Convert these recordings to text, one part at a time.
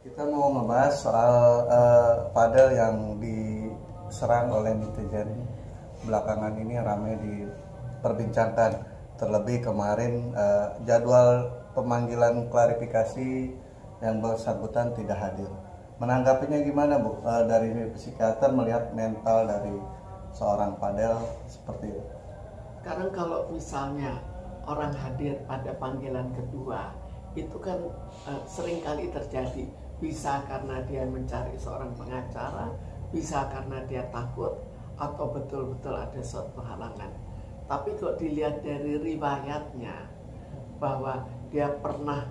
Kita mau ngebahas soal Fadel yang diserang oleh netizen belakangan ini ramai diperbincangkan. Terlebih kemarin jadwal pemanggilan klarifikasi yang bersangkutan tidak hadir. Menanggapinya gimana Bu? Dari psikiater melihat mental dari seorang Fadel seperti itu. Sekarang kalau misalnya orang hadir pada panggilan kedua, itu kan seringkali terjadi. Bisa karena dia mencari seorang pengacara, bisa karena dia takut, atau betul-betul ada suatu halangan. Tapi kalau dilihat dari riwayatnya, bahwa dia pernah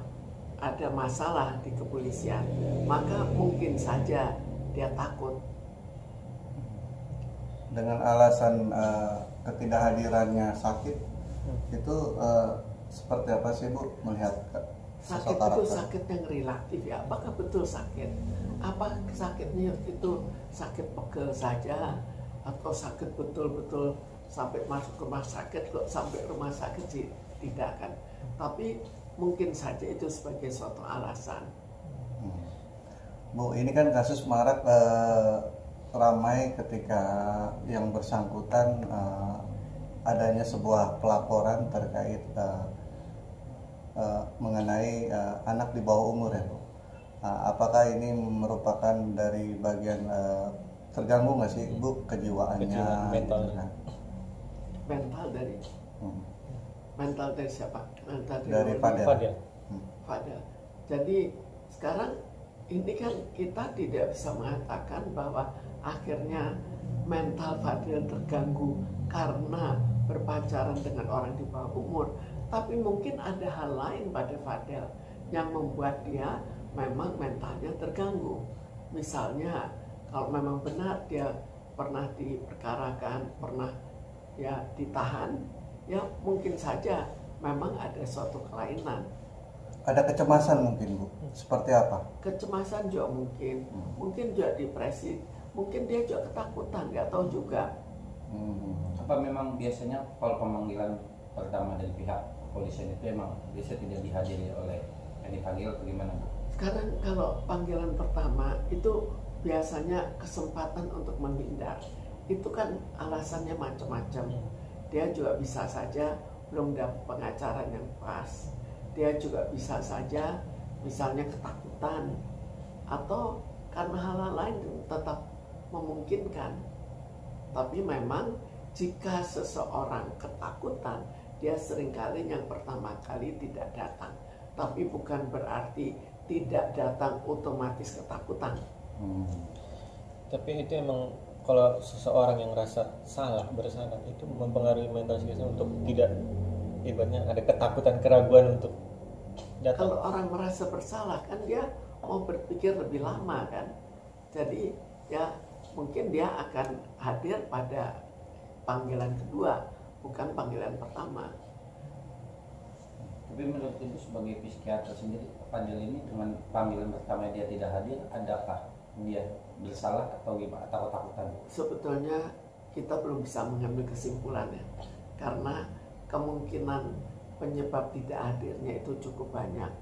ada masalah di kepolisian, maka mungkin saja dia takut. Dengan alasan ketidakhadirannya sakit, itu seperti apa sih Bu melihat Sakit itu sakit yang relatif ya. Apakah betul sakit? Apa sakitnya itu sakit pegel saja, atau sakit betul-betul sampai masuk rumah sakit? Kok sampai rumah sakit sih tidak kan? Tapi mungkin saja itu sebagai suatu alasan. Bu, ini kan kasus marak ramai ketika yang bersangkutan adanya sebuah pelaporan terkait mengenai anak di bawah umur ya Bu. Apakah ini merupakan dari bagian terganggu nggak sih Bu kejiwaannya? Mental. Gitu kan? Mental dari siapa? Mental dari Fadel. Fadel. Jadi sekarang ini kan kita tidak bisa mengatakan bahwa akhirnya mental Fadel terganggu karena berpacaran dengan orang di bawah umur. Tapi mungkin ada hal lain pada Fadel yang membuat dia memang mentalnya terganggu. Misalnya kalau memang benar dia pernah diperkarakan, pernah ya ditahan, ya mungkin saja memang ada suatu kelainan. Ada kecemasan mungkin Bu, seperti apa? Kecemasan juga mungkin juga depresi, mungkin dia juga ketakutan, nggak tahu juga. Apa memang biasanya kalau pemanggilan pertama dari pihak kepolisian itu emang bisa tidak dihadiri oleh yang dipanggil atau gimana Bu? Sekarang kalau panggilan pertama itu biasanya kesempatan untuk menghindar. Itu kan alasannya macam-macam. Dia juga bisa saja belum dapat pengacara yang pas. Dia juga bisa saja misalnya ketakutan, atau karena hal-hal lain tetap memungkinkan. Tapi memang jika seseorang ketakutan, dia seringkali yang pertama kali tidak datang. Tapi bukan berarti tidak datang otomatis ketakutan. Tapi itu emang kalau seseorang yang rasa bersalah itu mempengaruhi mental psikisnya untuk tidak, ibaratnya ada ketakutan, keraguan untuk datang. Kalau orang merasa bersalah kan dia mau berpikir lebih lama kan. Jadi ya mungkin dia akan hadir pada panggilan kedua, bukan panggilan pertama. Tapi menurut Ibu sebagai psikiater sendiri, Fadel ini dengan panggilan pertama dia tidak hadir, adakah dia bersalah atau gimana, atau ketakutan? Sebetulnya kita belum bisa mengambil kesimpulannya, karena kemungkinan penyebab tidak hadirnya itu cukup banyak.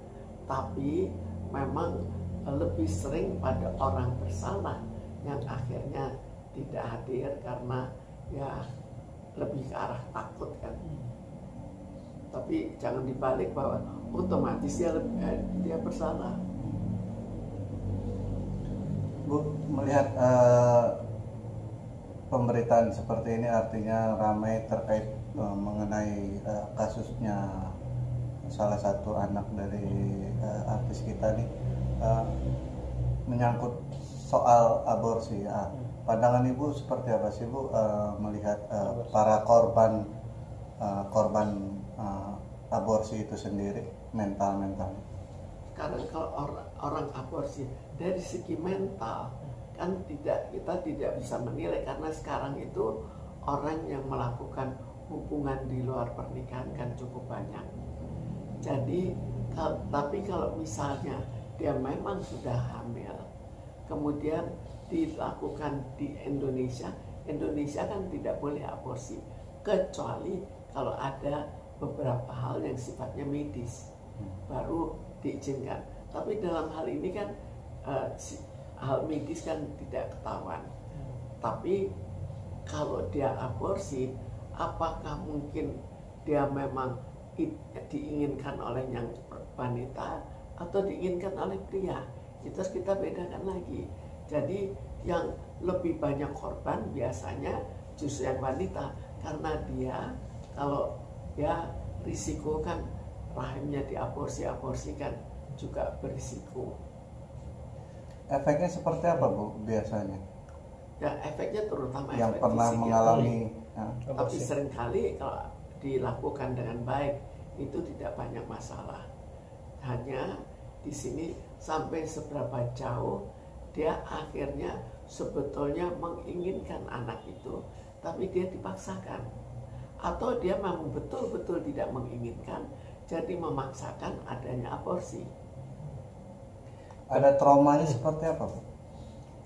Tapi memang lebih sering pada orang bersalah yang akhirnya tidak hadir karena ya lebih ke arah takut kan. Tapi jangan dibalik bahwa otomatis dia bersalah. Bu, melihat pemberitaan seperti ini artinya ramai terkait mengenai kasusnya salah satu anak dari artis kita nih, menyangkut soal aborsi. Pandangan Ibu seperti apa sih Bu melihat para korban aborsi itu sendiri, mental? Sekarang kalau orang aborsi dari segi mental kan kita tidak bisa menilai, karena sekarang itu orang yang melakukan hubungan di luar pernikahan kan cukup banyak. Jadi tapi kalau misalnya dia memang sudah hamil, kemudian dilakukan di Indonesia kan tidak boleh aborsi, kecuali kalau ada beberapa hal yang sifatnya medis baru diizinkan. Tapi dalam hal ini kan hal medis kan tidak ketahuan. Tapi kalau dia aborsi, apakah mungkin dia memang diinginkan oleh yang wanita atau diinginkan oleh pria? Itu harus kita bedakan lagi. Jadi yang lebih banyak korban biasanya justru yang wanita, karena dia kalau ya risiko kan rahimnya diaborsikan juga berisiko. Efeknya seperti apa Bu biasanya? Ya efeknya terutama Yang efek pernah fisik ya. mengalami Tapi seringkali kalau dilakukan dengan baik itu tidak banyak masalah. Hanya di sini sampai seberapa jauh dia akhirnya sebetulnya menginginkan anak itu, tapi dia dipaksakan. Atau dia memang betul-betul tidak menginginkan, jadi memaksakan adanya aborsi. Ada traumanya seperti apa Bu?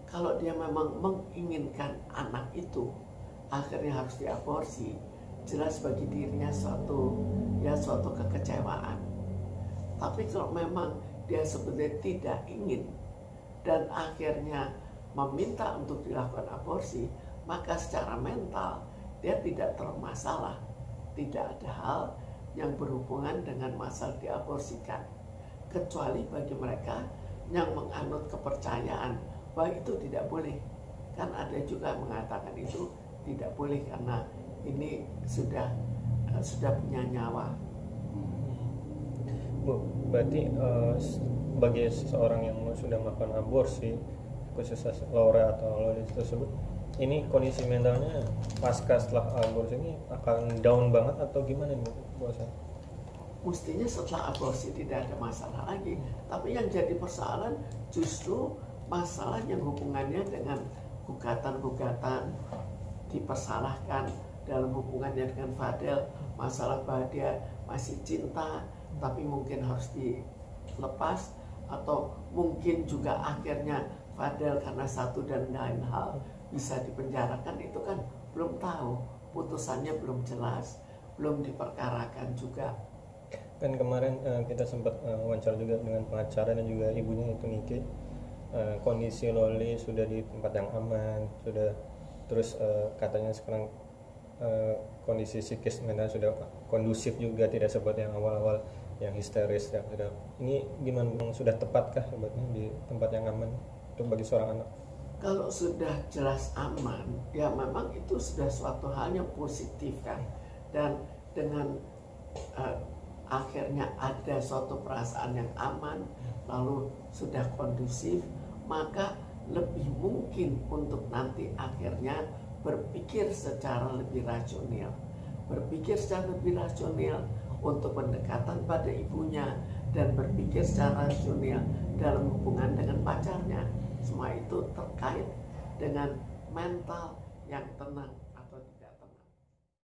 Kalau dia memang menginginkan anak itu, akhirnya harus diaborsi, jelas bagi dirinya suatu kekecewaan. Tapi kalau memang dia sebenarnya tidak ingin dan akhirnya meminta untuk dilakukan aborsi, maka secara mental dia tidak termasalah. Tidak ada hal yang berhubungan dengan masalah diaborsikan, kecuali bagi mereka yang menganut kepercayaan bahwa itu tidak boleh. Kan ada juga yang mengatakan itu tidak boleh karena ini sudah punya nyawa. Bu, berarti bagi seseorang yang sudah melakukan aborsi, khususnya Laura atau Lolis tersebut, ini kondisi mentalnya pasca setelah aborsi ini akan down banget atau gimana nih Bu? Mestinya setelah aborsi tidak ada masalah lagi, tapi yang jadi persoalan justru masalah yang hubungannya dengan gugatan-gugatan, dipersalahkan dalam hubungannya dengan Fadel, masalah bahwa dia masih cinta tapi mungkin harus dilepas, atau mungkin juga akhirnya Fadel karena satu dan lain hal bisa dipenjarakan. Itu kan belum tahu, putusannya belum jelas, belum diperkarakan juga. Kan kemarin kita sempat wawancara juga dengan pengacara dan juga ibunya itu Nike. Kondisi Loli sudah di tempat yang aman, sudah terus katanya sekarang kondisi psikis mental sudah kondusif juga, tidak seperti yang awal-awal yang histeris ya. Ini gimana Bang, sudah tepatkah sebetulnya di tempat yang aman untuk bagi seorang anak? Kalau sudah jelas aman, ya memang itu sudah suatu hal yang positif kan. Dan dengan akhirnya ada suatu perasaan yang aman, lalu sudah kondusif, maka lebih mungkin untuk nanti akhirnya berpikir secara lebih rasional. Berpikir secara lebih rasional untuk pendekatan pada ibunya, dan berpikir secara rasional dalam hubungan dengan pacarnya. Semua itu terkait dengan mental yang tenang.